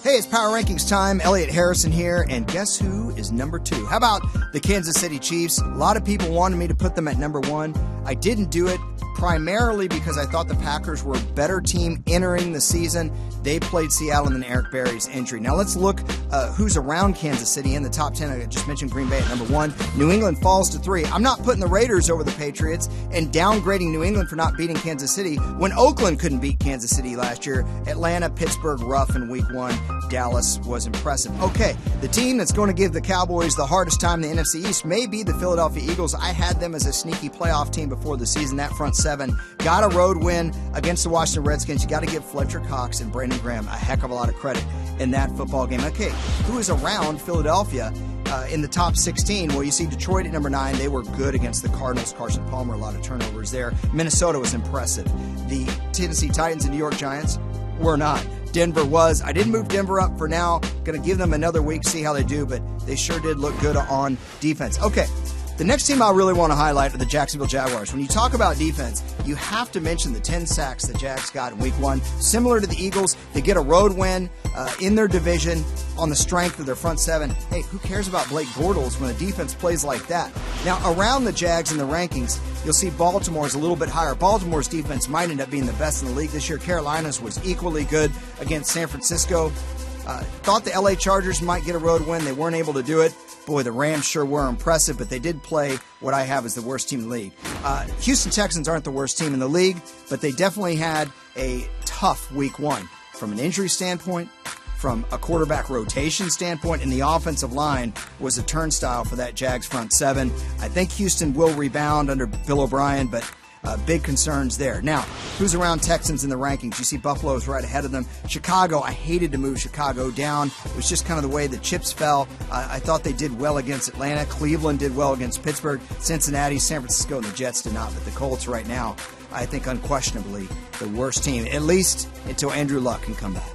Hey, it's Power Rankings time. Elliot Harrison here, and guess who is number 2? How about the Kansas City Chiefs? A lot of people wanted me to put them at number 1. I didn't do it primarily because I thought the Packers were a better team entering the season. They played Seattle and then Eric Berry's injury. Now let's look who's around Kansas City in the top 10. I just mentioned Green Bay at number 1. New England falls to 3. I'm not putting the Raiders over the Patriots and downgrading New England for not beating Kansas City when Oakland couldn't beat Kansas City last year. Atlanta, Pittsburgh, rough in week 1. Dallas was impressive. Okay, the team that's going to give the Cowboys the hardest time in the NFC East may be the Philadelphia Eagles. I had them as a sneaky playoff team before the season. That front 7 got a road win against the Washington Redskins. You got to give Fletcher Cox and Brandon Graham a heck of a lot of credit in that football game. Okay, who is around Philadelphia in the top 16? Well, you see Detroit at number 9. They were good against the Cardinals. Carson Palmer, a lot of turnovers there. Minnesota was impressive. The Tennessee Titans and New York Giants were not. Denver was. I didn't move Denver up for now. Going to give them another week, see how they do, but they sure did look good on defense. Okay, the next team I really want to highlight are the Jacksonville Jaguars. When you talk about defense, you have to mention the 10 sacks the Jags got in week 1. Similar to the Eagles, they get a road win in their division on the strength of their front 7. Hey, who cares about Blake Bortles when the defense plays like that? Now, around the Jags in the rankings, you'll see Baltimore's a little bit higher. Baltimore's defense might end up being the best in the league this year. Carolina's was equally good against San Francisco. Thought the LA Chargers might get a road win. They weren't able to do it. Boy, the Rams sure were impressive, but they did play what I have as the worst team in the league. Houston Texans aren't the worst team in the league, but they definitely had a tough week 1 from an injury standpoint, from a quarterback rotation standpoint, and the offensive line was a turnstile for that Jags front 7. I think Houston will rebound under Bill O'Brien, but big concerns there. Now, who's around Texans in the rankings? You see Buffalo's right ahead of them. Chicago, I hated to move Chicago down. It was just kind of the way the chips fell. I thought they did well against Atlanta. Cleveland did well against Pittsburgh. Cincinnati, San Francisco, and the Jets did not. But the Colts right now, I think unquestionably the worst team, at least until Andrew Luck can come back.